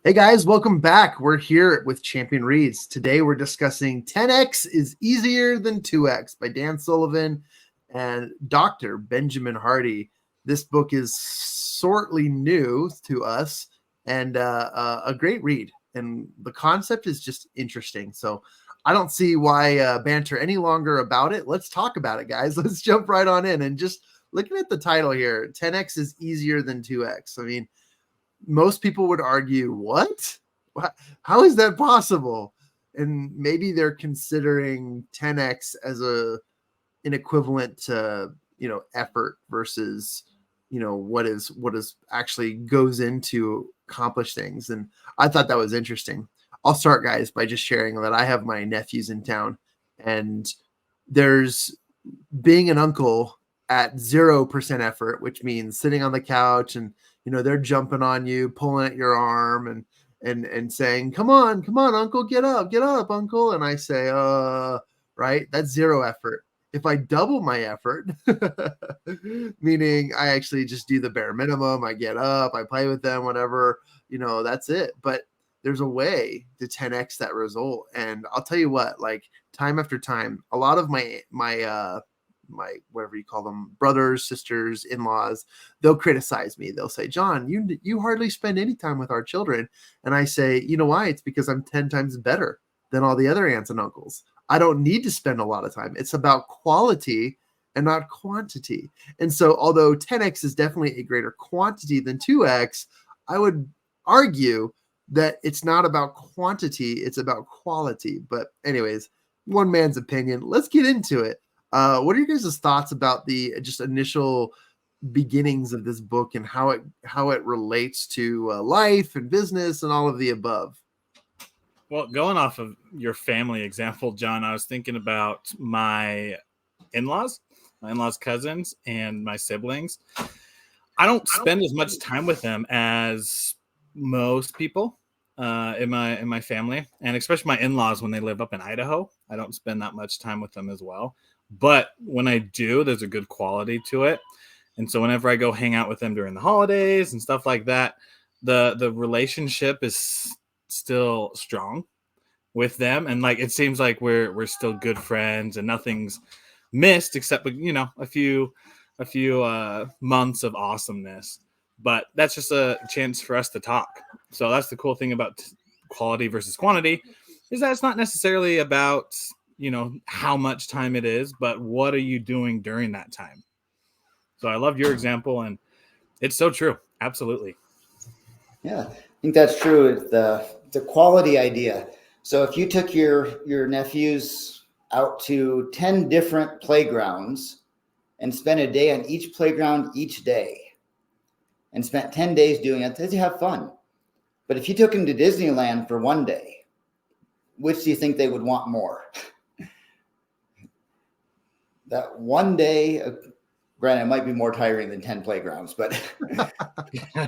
Hey guys, welcome back. We're here with Champion Reads. Today we're discussing 10x is easier than 2x by Dan Sullivan and Dr. Benjamin Hardy. This book is sortly new to us and a great read. And the concept is just interesting. So I don't see why banter any longer about it. Let's talk about it, guys. Let's jump right on in. And just looking at the title here, 10x is easier than 2x. I mean, most people would argue, what? How is that possible? And maybe they're considering 10x as an equivalent to, effort versus, what is actually goes into accomplish things. And I thought that was interesting. I'll start, guys, by just sharing that I have my nephews in town, and there's being an uncle at 0% effort, which means sitting on the couch and they're jumping on you, pulling at your arm and saying, come on, uncle, get up, uncle. And I say, right, that's zero effort. If I double my effort, meaning I actually just do the bare minimum, I get up, I play with them, whatever, that's it. But there's a way to 10x that result. And I'll tell you what, like, time after time, a lot of my whatever you call them, brothers, sisters, in-laws, they'll criticize me. They'll say, John, you hardly spend any time with our children. And I say, you know why? It's because I'm 10 times better than all the other aunts and uncles. I don't need to spend a lot of time. It's about quality and not quantity. And so although 10x is definitely a greater quantity than 2x, I would argue that it's not about quantity, it's about quality. But anyways, one man's opinion. Let's get into it. What are your guys' thoughts about the just initial beginnings of this book and how it relates to life and business and all of the above? Well, going off of your family example, John, I was thinking about in-laws, my in-laws' cousins, and my siblings. I don't spend as much time with them as most people in my family, and especially my in-laws when they live up in Idaho. I don't spend that much time with them as well. But when I do, there's a good quality to it. And so whenever I go hang out with them during the holidays and stuff like that, the relationship is still strong with them, and like it seems like we're still good friends and nothing's missed except a few months of awesomeness. But that's just a chance for us to talk. So that's the cool thing about quality versus quantity, is that it's not necessarily about how much time it is, but what are you doing during that time. So I love your example, and it's so true. Absolutely. Yeah, I think that's true. The quality idea. So if you took your nephews out to 10 different playgrounds and spent a day on each playground each day and spent 10 days doing it, they'd have fun. But if you took them to Disneyland for one day, which do you think they would want more? That one day, granted, it might be more tiring than 10 playgrounds, but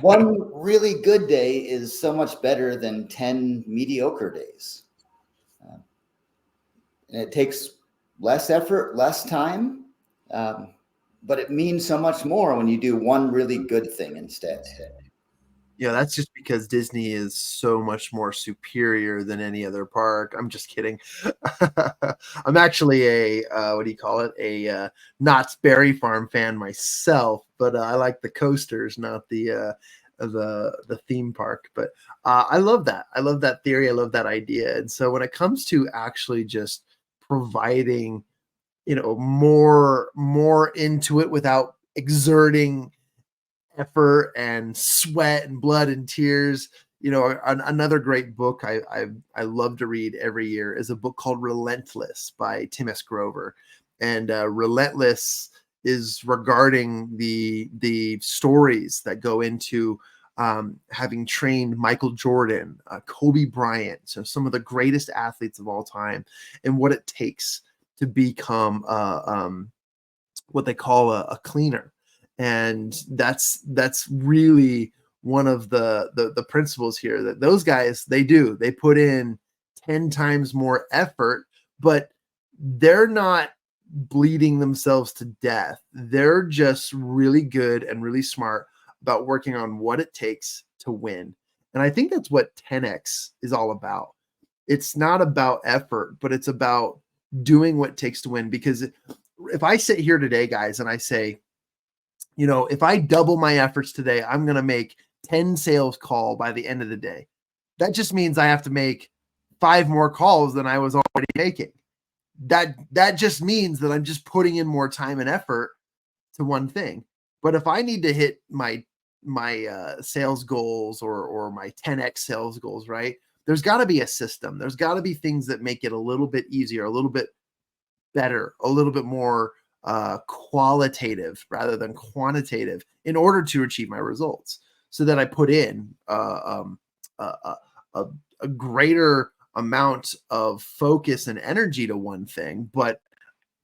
one really good day is so much better than 10 mediocre days. And it takes less effort, less time, but it means so much more when you do one really good thing instead. Yeah, that's just because Disney is so much more superior than any other park. I'm just kidding. I'm actually what do you call it? A Knott's Berry Farm fan myself, but I like the coasters, not the theme park. But I love that. I love that theory. I love that idea. And so when it comes to actually just providing, more into it without exerting effort and sweat and blood and tears. Another great book I love to read every year is a book called Relentless by Tim S. Grover, and Relentless is regarding the stories that go into having trained Michael Jordan, Kobe Bryant, so some of the greatest athletes of all time, and what it takes to become what they call a cleaner. And that's really one of the principles here, that those guys, they put in 10 times more effort, but they're not bleeding themselves to death. They're just really good and really smart about working on what it takes to win. And I think that's what 10X is all about. It's not about effort, but it's about doing what it takes to win. Because if I sit here today, guys, and I say, if I double my efforts today, I'm going to make 10 sales call by the end of the day. That just means I have to make 5 more calls than I was already making. That just means that I'm just putting in more time and effort to one thing. But if I need to hit my sales goals or my 10X sales goals, right? There's got to be a system. There's got to be things that make it a little bit easier, a little bit better, a little bit more qualitative rather than quantitative in order to achieve my results, so that I put in a greater amount of focus and energy to one thing, but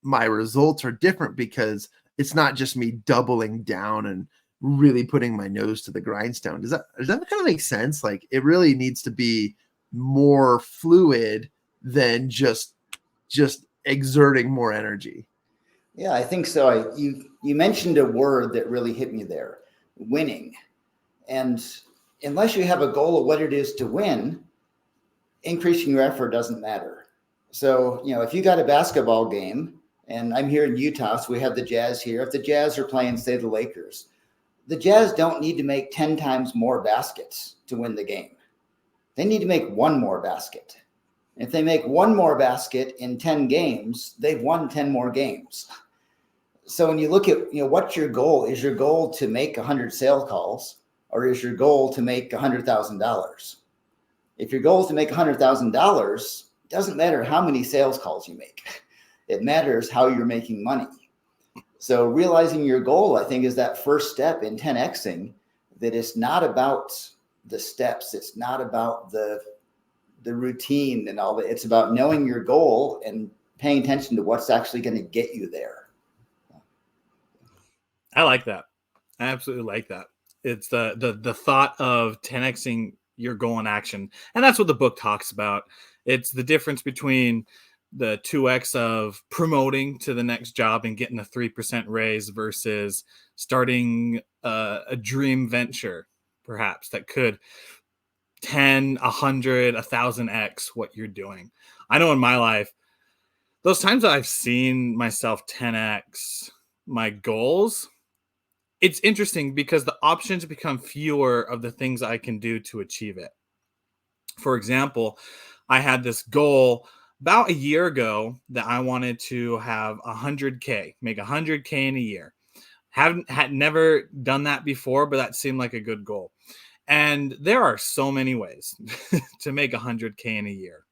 my results are different because it's not just me doubling down and really putting my nose to the grindstone. Does that kind of make sense? Like, it really needs to be more fluid than just exerting more energy. Yeah, I think so. You mentioned a word that really hit me there: winning. And unless you have a goal of what it is to win, increasing your effort doesn't matter. So, if you got a basketball game, and I'm here in Utah, so we have the Jazz here. If the Jazz are playing, say, the Lakers, the Jazz don't need to make 10 times more baskets to win the game. They need to make 1 more basket. If they make 1 more basket in 10 games, they've won 10 more games. So when you look at, what's your goal? Is your goal to make 100 sales calls, or is your goal to make $100,000? If your goal is to make $100,000, it doesn't matter how many sales calls you make. It matters how you're making money. So realizing your goal, I think, is that first step in 10Xing, that it's not about the steps. It's not about the routine and all that. It's about knowing your goal and paying attention to what's actually going to get you there. I like that. I absolutely like that. It's the thought of 10Xing your goal in action. And that's what the book talks about. It's the difference between the 2X of promoting to the next job and getting a 3% raise versus starting a dream venture, perhaps, that could 10, 100, 1,000X what you're doing. I know in my life, those times that I've seen myself 10X my goals, it's interesting because the options become fewer of the things I can do to achieve it. For example, I had this goal about a year ago that I wanted to have 100K, make 100K in a year. Had never done that before, but that seemed like a good goal. And there are so many ways to make 100K in a year.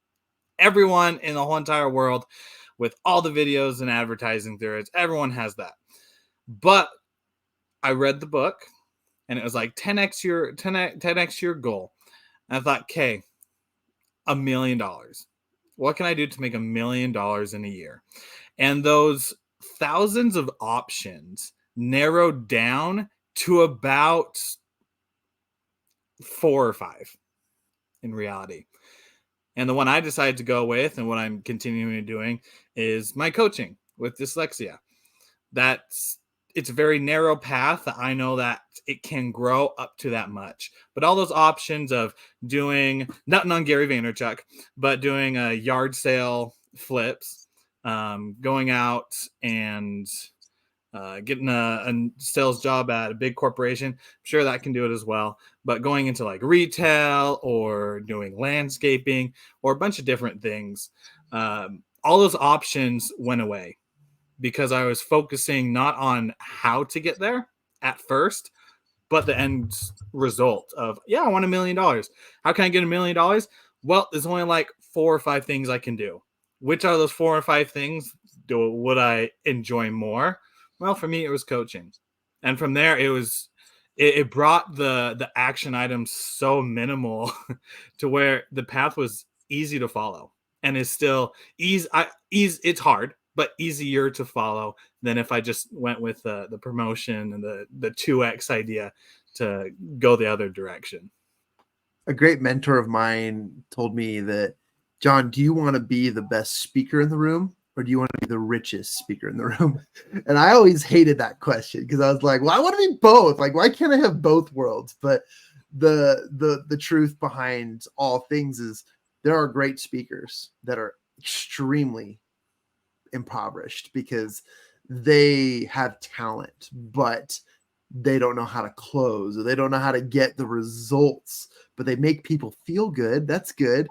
Everyone in the whole entire world, with all the videos and advertising through it, everyone has that. But I read the book, and it was like 10x your goal. And I thought, okay, $1 million. What can I do to make $1 million in a year? And those thousands of options narrowed down to about 4 or 5 in reality. And the one I decided to go with, and what I'm continuing doing, is my coaching with dyslexia. It's a very narrow path. I know that it can grow up to that much. But all those options of doing, nothing on Gary Vaynerchuk, but doing a yard sale flips, going out and getting a sales job at a big corporation, I'm sure that can do it as well. But going into like retail or doing landscaping or a bunch of different things, all those options went away because I was focusing not on how to get there at first, but the end result of, I want $1 million. How can I get $1 million? Well, there's only like 4 or 5 things I can do. Which are those 4 or 5 things would I enjoy more? Well, for me, it was coaching. And from there, it brought the action items so minimal to where the path was easy to follow and is still easy. It's hard, but easier to follow than if I just went with the promotion and the 2X idea to go the other direction. A great mentor of mine told me that, John, do you want to be the best speaker in the room, or do you want to be the richest speaker in the room? And I always hated that question because I was like, well, I want to be both. Like, why can't I have both worlds? But the truth behind all things is there are great speakers that are extremely impoverished because they have talent, but they don't know how to close, or they don't know how to get the results, but they make people feel good. That's good.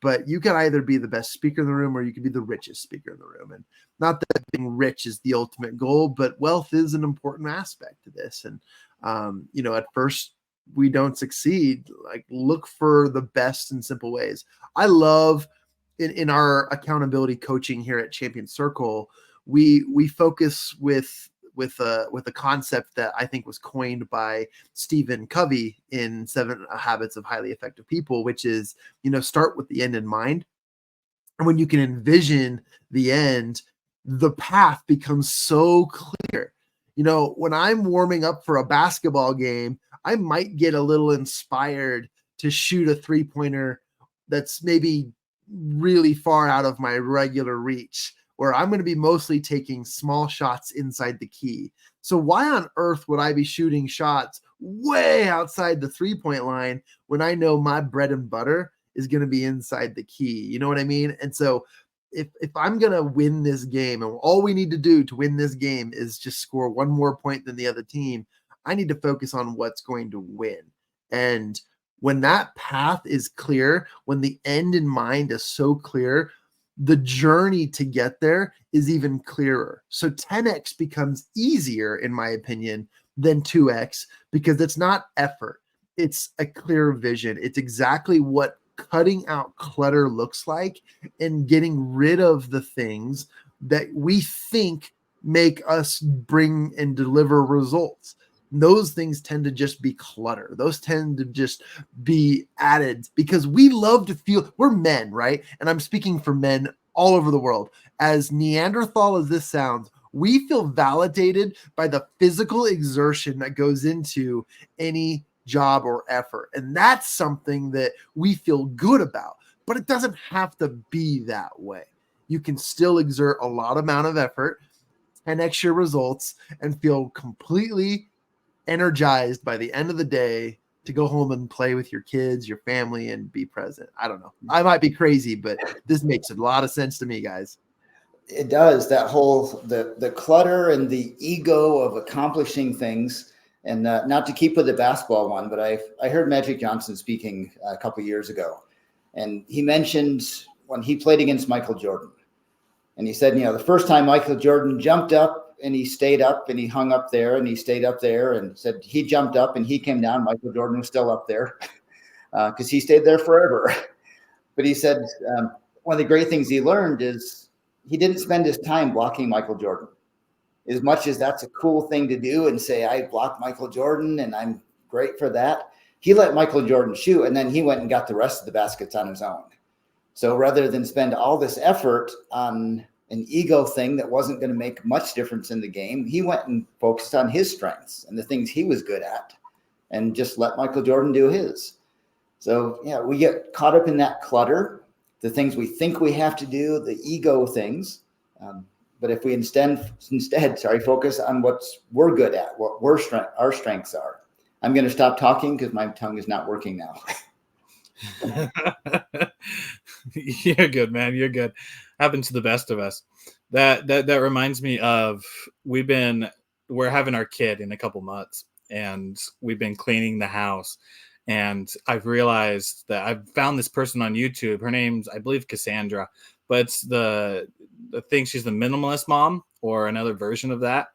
But you can either be the best speaker in the room or you can be the richest speaker in the room. And not that being rich is the ultimate goal, but wealth is an important aspect to this. And, at first we don't succeed. Like, look for the best and simple ways. I love in our accountability coaching here at Champion Circle, we focus with a concept that I think was coined by Stephen Covey in 7 Habits of Highly Effective People, which is, start with the end in mind. And when you can envision the end, the path becomes so clear. When I'm warming up for a basketball game, I might get a little inspired to shoot a 3-pointer that's maybe really far out of my regular reach, where I'm going to be mostly taking small shots inside the key. So why on earth would I be shooting shots way outside the 3-point line when I know my bread and butter is going to be inside the key? You know what I mean? And so if I'm going to win this game, and all we need to do to win this game is just score one more point than the other team, I need to focus on what's going to win. And when that path is clear, when the end in mind is so clear, the journey to get there is even clearer. So 10x becomes easier, in my opinion, than 2x, because it's not effort. It's a clear vision. It's exactly what cutting out clutter looks like and getting rid of the things that we think make us bring and deliver results. Those things tend to just be clutter. Those tend to just be added because we love to feel, we're men, right? And I'm speaking for men all over the world. As Neanderthal as this sounds, we feel validated by the physical exertion that goes into any job or effort. And that's something that we feel good about, but it doesn't have to be that way. You can still exert a lot amount of effort, 10x your results, and feel completely energized by the end of the day to go home and play with your kids, your family, and be present. I don't know. I might be crazy, but this makes a lot of sense to me, guys. It does. That whole, the clutter and the ego of accomplishing things. And not to keep with the basketball one, but I heard Magic Johnson speaking a couple of years ago, and he mentioned when he played against Michael Jordan, and he said, the first time Michael Jordan jumped up and he stayed up and he hung up there and he stayed up there, and said he jumped up and he came down. Michael Jordan was still up there because he stayed there forever. But he said one of the great things he learned is he didn't spend his time blocking Michael Jordan. As much as that's a cool thing to do and say, I blocked Michael Jordan and I'm great for that, he let Michael Jordan shoot, and then he went and got the rest of the baskets on his own. So rather than spend all this effort on an ego thing that wasn't going to make much difference in the game, he went and focused on his strengths and the things he was good at and just let Michael Jordan do his. So, we get caught up in that clutter, the things we think we have to do, the ego things. But if we instead focus on what we're good at, what our strengths are. I'm going to stop talking because my tongue is not working now. You're good, man. You're good. Happens to the best of us. That reminds me of we're having our kid in a couple months, and we've been cleaning the house. And I've realized that I've found this person on YouTube. Her name's, I believe, Cassandra, but it's the thing. She's the minimalist mom, or another version of that,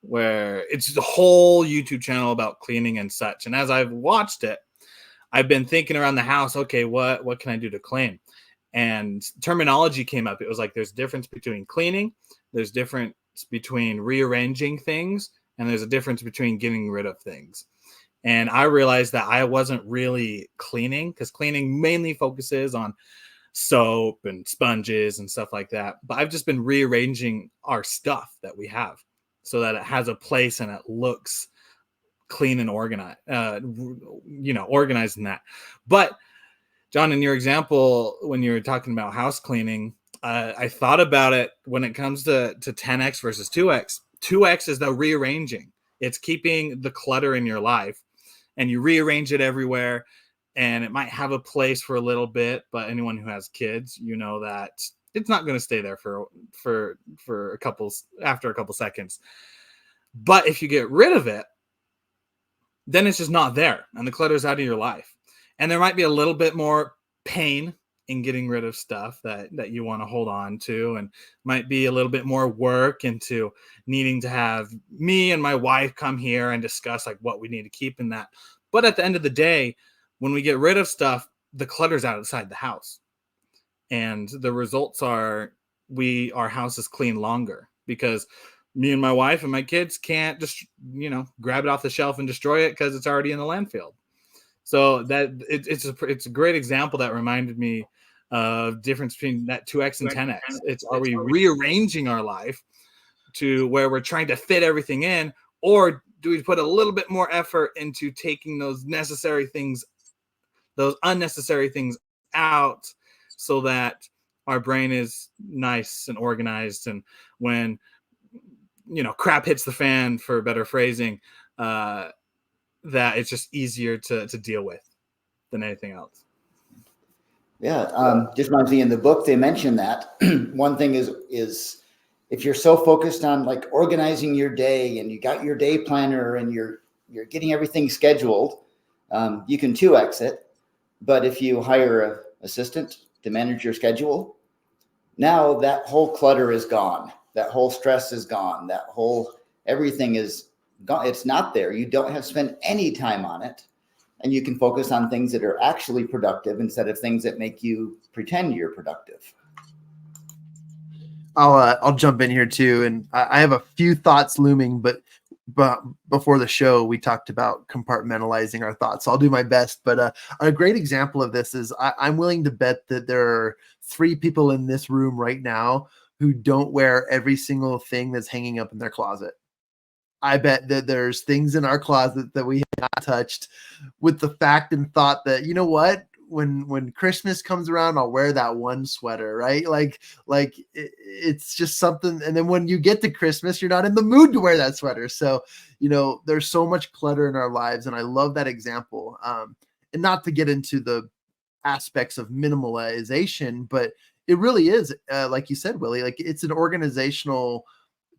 where it's the whole YouTube channel about cleaning and such. And as I've watched it, I've been thinking around the house, okay, what can I do to clean? And terminology came up. It was like, there's a difference between cleaning, there's difference between rearranging things, and there's a difference between getting rid of things. And I realized that I wasn't really cleaning, because cleaning mainly focuses on soap and sponges and stuff like that. But I've just been rearranging our stuff that we have so that it has a place and it looks clean and organized, organized in that. But John, in your example, when you were talking about house cleaning, I thought about it when it comes to 10x versus 2x. 2x is the rearranging. It's keeping the clutter in your life. and you rearrange it everywhere, and it might have a place for a little bit, but anyone who has kids, you know that it's not going to stay there for after a couple seconds. But if you get rid of it, then it's just not there, and the clutter's out of your life. And there might be a little bit more pain in getting rid of stuff that you want to hold on to, and might be a little bit more work into needing to have me and my wife come here and discuss like what we need to keep in that. But at the end of the day, when we get rid of stuff, the clutter's outside the house, and the results are our house is clean longer, because me and my wife and my kids can't just, grab it off the shelf and destroy it because it's already in the landfill. So that it's a great example that reminded me of difference between that 2X and 10X. Are we rearranging our life to where we're trying to fit everything in, or do we put a little bit more effort into taking those unnecessary things out, so that our brain is nice and organized, and when crap hits the fan, for better phrasing, that it's just easier to deal with than anything else. Yeah, just reminds me, in the book they mention that one thing is if you're so focused on like organizing your day, and you got your day planner and you're getting everything scheduled, you can 2X it. But if you hire an assistant to manage your schedule, now that whole clutter is gone. That whole stress is gone. Everything is gone. It's not there. You don't have to spend any time on it. And you can focus on things that are actually productive instead of things that make you pretend you're productive. I'll jump in here too. And I have a few thoughts looming, but before the show, we talked about compartmentalizing our thoughts. So I'll do my best. But a great example of this is I'm willing to bet that there are 3 people in this room right now who don't wear every single thing that's hanging up in their closet. I bet that there's things in our closet that we have not touched, with the fact and thought that, you know what, when Christmas comes around, I'll wear that one sweater, right? It's just something. And then when you get to Christmas, you're not in the mood to wear that sweater. So, there's so much clutter in our lives. And I love that example. And not to get into the aspects of minimalization, but it really is, like you said, Willie, like it's an organizational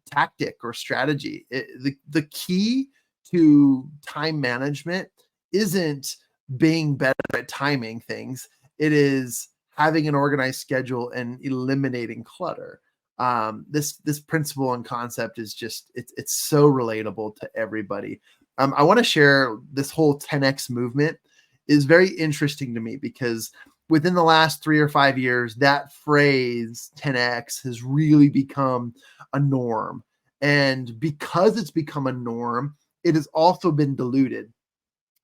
tactic or strategy. The key to time management isn't being better at timing things. It is having an organized schedule and eliminating clutter. This principle and concept is just, it's so relatable to everybody. I want to share this whole 10X movement is very interesting to me, because within the last 3 or 5 years, that phrase 10X has really become a norm. And because it's become a norm, it has also been diluted,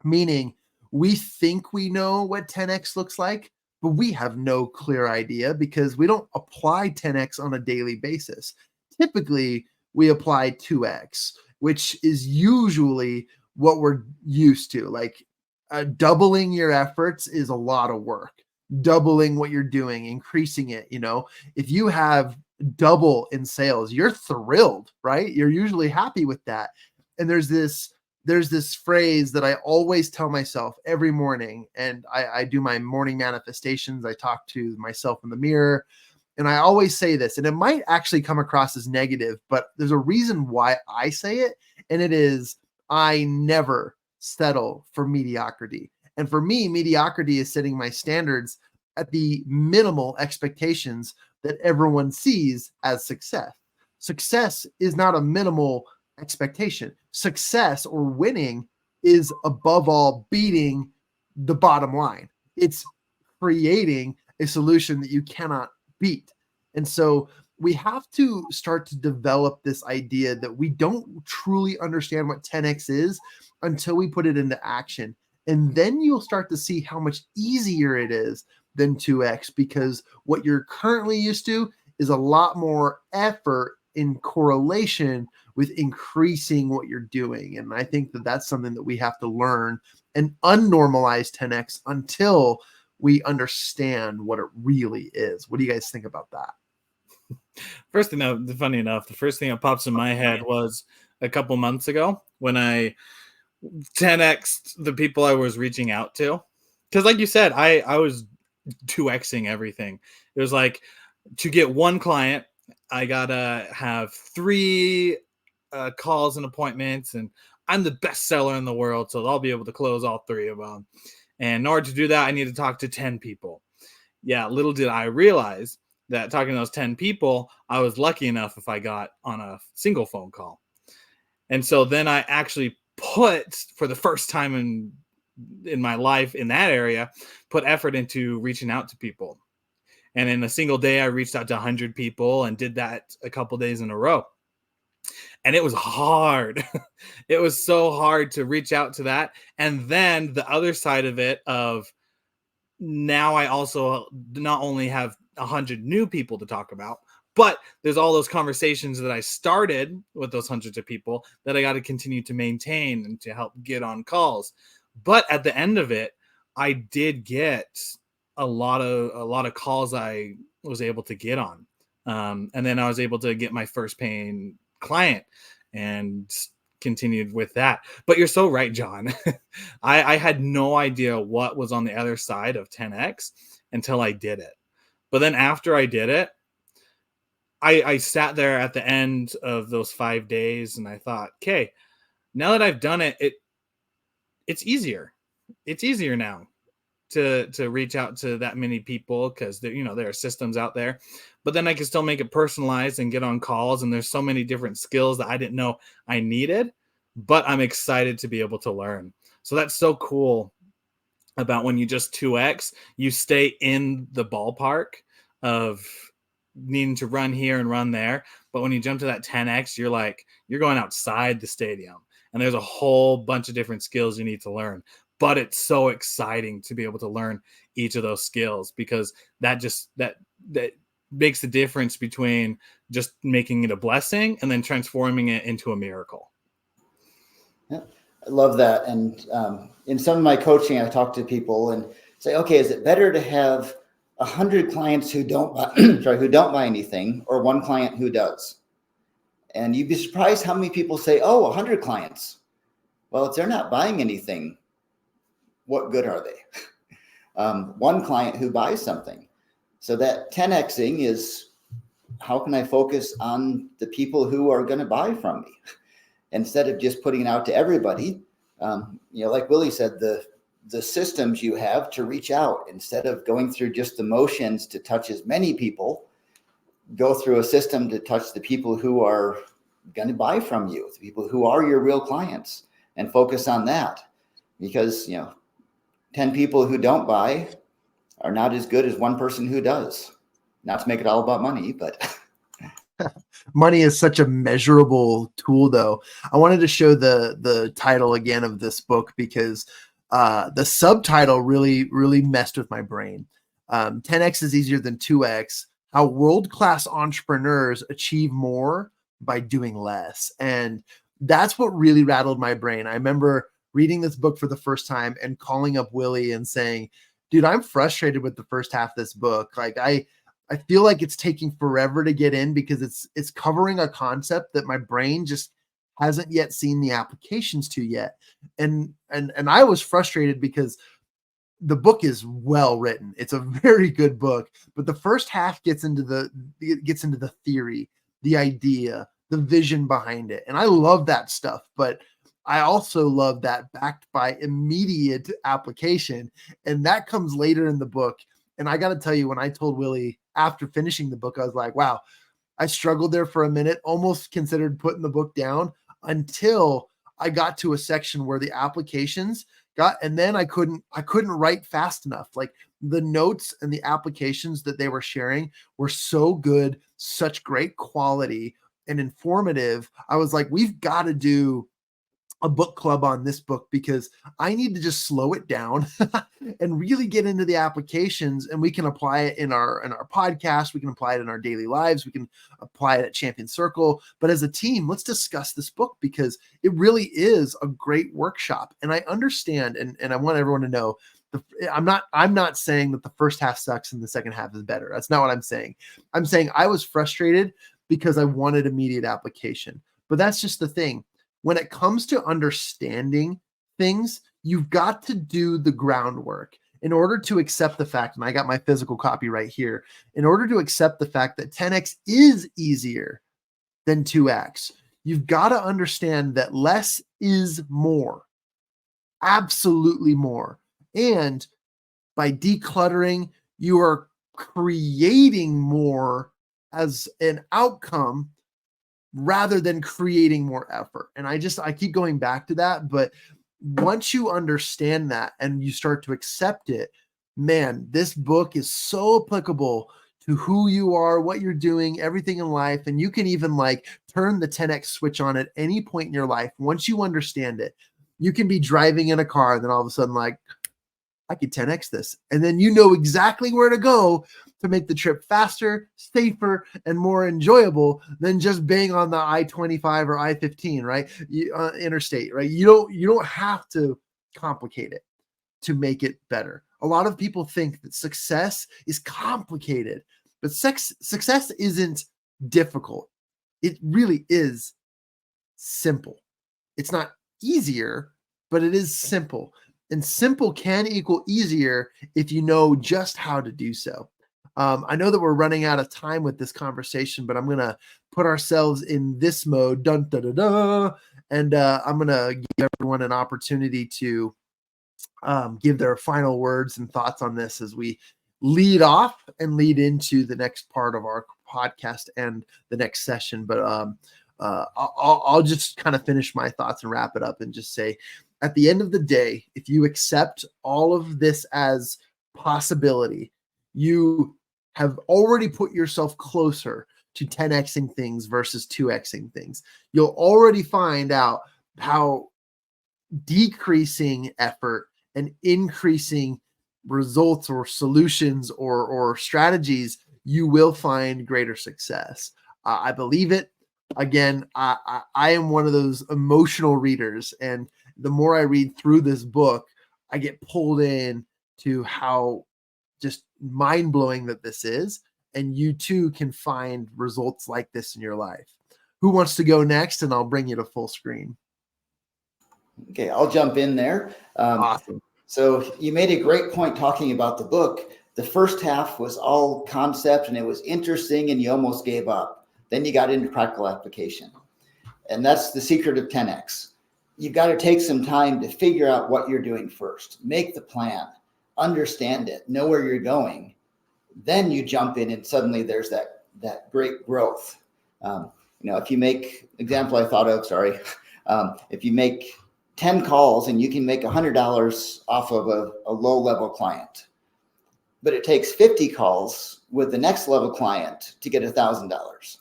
meaning we think we know what 10X looks like, but we have no clear idea because we don't apply 10X on a daily basis. Typically, we apply 2X, which is usually what we're used to. Like doubling your efforts is a lot of work. Doubling what you're doing, increasing it. If you have double in sales, you're thrilled, right? You're usually happy with that. And there's this phrase that I always tell myself every morning, and I do my morning manifestations. I talk to myself in the mirror, and I always say this, and it might actually come across as negative, but there's a reason why I say it, and it is, I never settle for mediocrity. And for me, mediocrity is setting my standards at the minimal expectations that everyone sees as success. Success is not a minimal expectation. Success or winning is above all beating the bottom line. It's creating a solution that you cannot beat. And so we have to start to develop this idea that we don't truly understand what 10X is until we put it into action. And then you'll start to see how much easier it is than 2X, because what you're currently used to is a lot more effort in correlation with increasing what you're doing. And I think that that's something that we have to learn and unnormalize 10X until we understand what it really is. What do you guys think about that? Funny enough, the first thing that pops in my head was a couple months ago when I 10x the people I was reaching out to. Because like you said, I was 2xing everything. It was like, to get one client, I gotta have 3 calls and appointments, and I'm the best seller in the world, so I'll be able to close all 3 of them. And in order to do that, I need to talk to 10 people. Yeah, little did I realize that talking to those 10 people, I was lucky enough if I got on a single phone call. And so then I actually put, for the first time in my life in that area, put effort into reaching out to people. And in a single day, I reached out to 100 people and did that a couple days in a row. And it was hard. It was so hard to reach out to that. And then the other side of it of, now I also not only have 100 new people to talk about, but there's all those conversations that I started with those hundreds of people that I got to continue to maintain and to help get on calls. But at the end of it, I did get a lot of calls I was able to get on. And then I was able to get my first paying client and continued with that. But you're so right, John. I had no idea what was on the other side of 10x until I did it. But then after I did it, I sat there at the end of those 5 days and I thought, okay, now that I've done it, it's easier. It's easier now to reach out to that many people, because there are systems out there. But then I can still make it personalized and get on calls, and there's so many different skills that I didn't know I needed, but I'm excited to be able to learn. So that's so cool about when you just 2x, you stay in the ballpark of needing to run here and run there. But when you jump to that 10x, you're going outside the stadium, and there's a whole bunch of different skills you need to learn. But it's so exciting to be able to learn each of those skills, because that makes the difference between just making it a blessing and then transforming it into a miracle. Yeah, I love that. And in some of my coaching, I talk to people and say, okay, is it better to have 100 clients who don't buy anything, or 1 client who does? And you'd be surprised how many people say, oh, 100 clients. Well, if they're not buying anything, what good are they? 1 client who buys something. So that 10xing is, how can I focus on the people who are going to buy from me instead of just putting it out to everybody? Like Willie said, the systems you have to reach out, instead of going through just the motions to touch as many people, go through a system to touch the people who are going to buy from you, the people who are your real clients, and focus on that. Because 10 people who don't buy are not as good as 1 person who does. Not to make it all about money, but money is such a measurable tool, though. I wanted to show the title again of this book, because the subtitle really messed with my brain. 10x is easier than 2x: how world-class entrepreneurs achieve more by doing less. And that's what really rattled my brain. I remember reading this book for the first time and calling up Willie and saying, dude, I'm frustrated with the first half of this book. Like I feel like it's taking forever to get in, because it's covering a concept that my brain just hasn't yet seen the applications to yet. And I was frustrated because the book is well written. It's a very good book, but the first half gets into the theory, the idea, the vision behind it. And I love that stuff, but I also love that backed by immediate application. And that comes later in the book. And I got to tell you, when I told Willie after finishing the book, I was like, wow, I struggled there for a minute, almost considered putting the book down, until I got to a section where the applications and then I couldn't write fast enough. Like, the notes and the applications that they were sharing were so good, such great quality and informative. I was like, we've got to do a book club on this book, because I need to just slow it down and really get into the applications, and we can apply it in our podcast. We can apply it in our daily lives. We can apply it at Champion Circle, but as a team, let's discuss this book, because it really is a great workshop. And I understand. And I want everyone to know, I'm not saying that the first half sucks and the second half is better. That's not what I'm saying. I'm saying I was frustrated because I wanted immediate application, but that's just the thing. When it comes to understanding things, you've got to do the groundwork in order to accept the fact, and I got my physical copy right here, in order to accept the fact that 10x is easier than 2x, you've got to understand that less is more, absolutely more. And by decluttering, you are creating more as an outcome rather than creating more effort. And I keep going back to that, but once you understand that and you start to accept it, man, this book is so applicable to who you are, what you're doing, everything in life. And you can even like turn the 10x switch on at any point in your life. Once you understand it, you can be driving in a car and then all of a sudden like, I could 10x this. And then you know exactly where to go to make the trip faster, safer, and more enjoyable than just being on the I-25 or I-15, right? Interstate, right? You don't have to complicate it to make it better. A lot of people think that success is complicated, but success isn't difficult. It really is simple. It's not easier, but it is simple. And simple can equal easier if you know just how to do so. I know that we're running out of time with this conversation, but I'm going to put ourselves in this mode, dun, da, da, da, and I'm going to give everyone an opportunity to give their final words and thoughts on this as we lead off and lead into the next part of our podcast and the next session. But I'll just kind of finish my thoughts and wrap it up and just say, at the end of the day, if you accept all of this as possibility, you have already put yourself closer to 10xing things versus 2xing things. You'll already find out how decreasing effort and increasing results or solutions or strategies, you will find greater success. I believe it. Again, I am one of those emotional readers, and the more I read through this book, I get pulled in to how just mind-blowing that this is. And you too can find results like this in your life. Who wants to go next? And I'll bring you to full screen. Okay, I'll jump in there. Awesome. So you made a great point talking about the book. The first half was all concept and it was interesting and you almost gave up. Then you got into practical application. And that's the secret of 10x. You've got to take some time to figure out what you're doing first. Make the plan, understand it, know where you're going. Then you jump in and suddenly there's that great growth. If you make, example I thought of, sorry, if you make 10 calls and you can make $100 off of a low-level client, but it takes 50 calls with the next level client to get $1,000.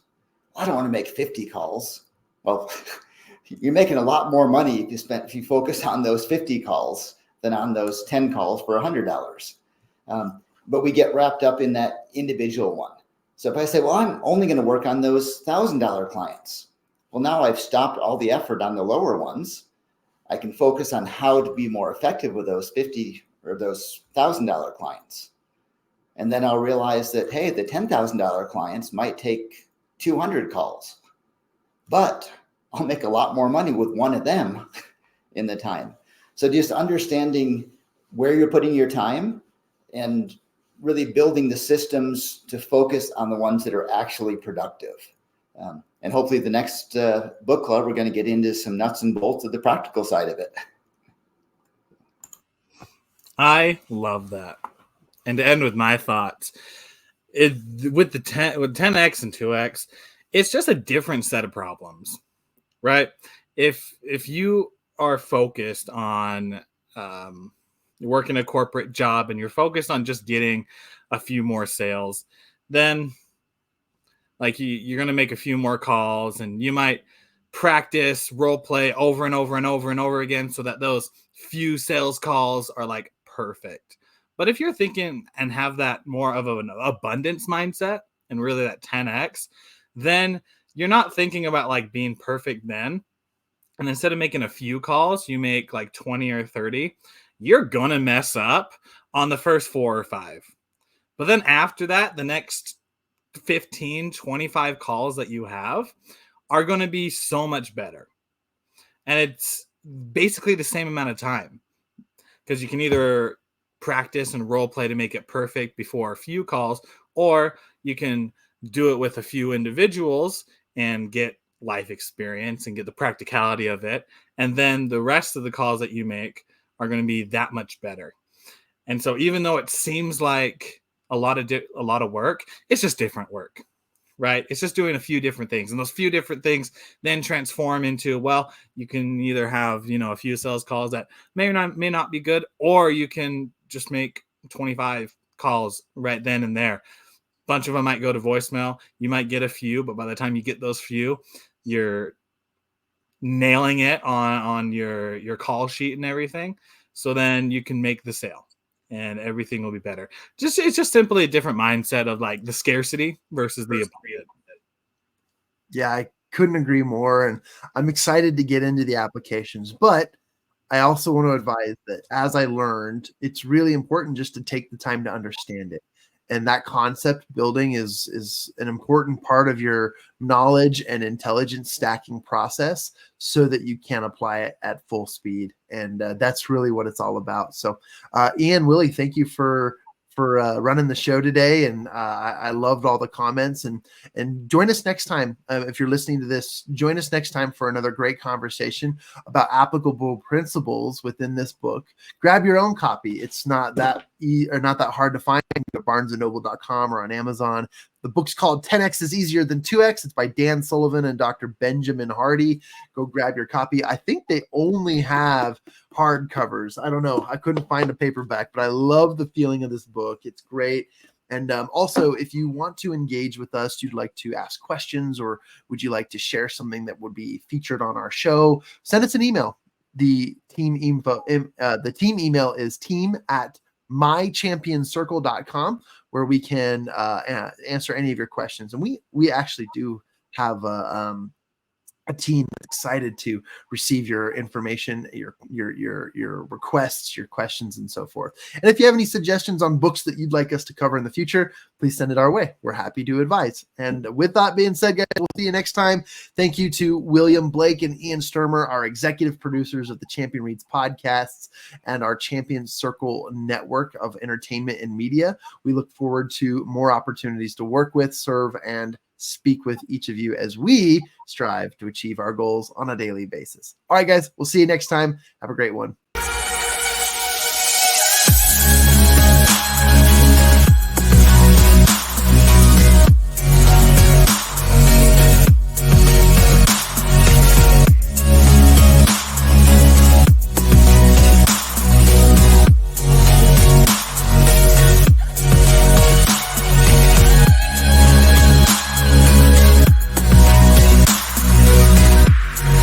I don't want to make 50 calls. Well, you're making a lot more money if you focus on those 50 calls than on those 10 calls for $100. But we get wrapped up in that individual one. So if I say, well, I'm only going to work on those $1,000 clients. Well, now I've stopped all the effort on the lower ones. I can focus on how to be more effective with those 50 or those $1,000 clients. And then I'll realize that, hey, the $10,000 clients might take 200 calls, but I'll make a lot more money with one of them in the time. So just understanding where you're putting your time and really building the systems to focus on the ones that are actually productive. And hopefully the next book club, we're going to get into some nuts and bolts of the practical side of it. I love that. And to end with my thoughts, with 10x and 2x, it's just a different set of problems, right? If you are focused on working a corporate job and you're focused on just getting a few more sales, then like you're going to make a few more calls and you might practice role play over and over and over and over again so that those few sales calls are like perfect. But if you're thinking and have that more of an abundance mindset and really that 10x, then you're not thinking about like being perfect then. And instead of making a few calls, you make like 20 or 30. You're going to mess up on the first 4 or 5. But then after that, the next 15, 25 calls that you have are going to be so much better. And basically the same amount of time, because you can either practice and role play to make it perfect before a few calls, or you can do it with a few individuals and get life experience and get the practicality of it. And then the rest of the calls that you make are going to be that much better. And so even though it seems like a lot of work, it's just different work, right? It's just doing a few different things. And those few different things then transform into, well, you can either have, a few sales calls that may not be good, or you can just make 25 calls right then and there. Bunch of them might go to voicemail. You might get a few, but by the time you get those few, you're nailing it on your call sheet and everything. So then you can make the sale and everything will be better. It's just simply a different mindset of like the scarcity versus the abundance. Yeah, I couldn't agree more. And I'm excited to get into the applications, but I also want to advise that as I learned, it's really important just to take the time to understand it. And that concept building is an important part of your knowledge and intelligence stacking process so that you can apply it at full speed. And that's really what it's all about. So Ian, Willie, thank you for running the show today. And I loved all the comments, and join us next time. If you're listening to this, join us next time for another great conversation about applicable principles within this book. Grab your own copy. It's not that not that hard to find. Go to barnesandnoble.com or on Amazon. The book's called 10X is Easier Than 2X. It's by Dan Sullivan and Dr. Benjamin Hardy. Go grab your copy. I think they only have hardcovers. I don't know. I couldn't find a paperback, but I love the feeling of this book. It's great. And also, if you want to engage with us, you'd like to ask questions, or would you like to share something that would be featured on our show, send us an email. The team email is team@mychampioncircle.com, where we can answer any of your questions. And we actually do have a team that's excited to receive your information, your requests, your questions, and so forth. And if you have any suggestions on books that you'd like us to cover in the future, please send it our way. We're happy to advise. And with that being said, guys, we'll see you next time. Thank you to William Blake and Ian Sturmer, our executive producers of the Champion Reads podcasts and our Champion Circle network of entertainment and media. We look forward to more opportunities to work with, serve, and speak with each of you as we strive to achieve our goals on a daily basis. All right, guys, we'll see you next time. Have a great one.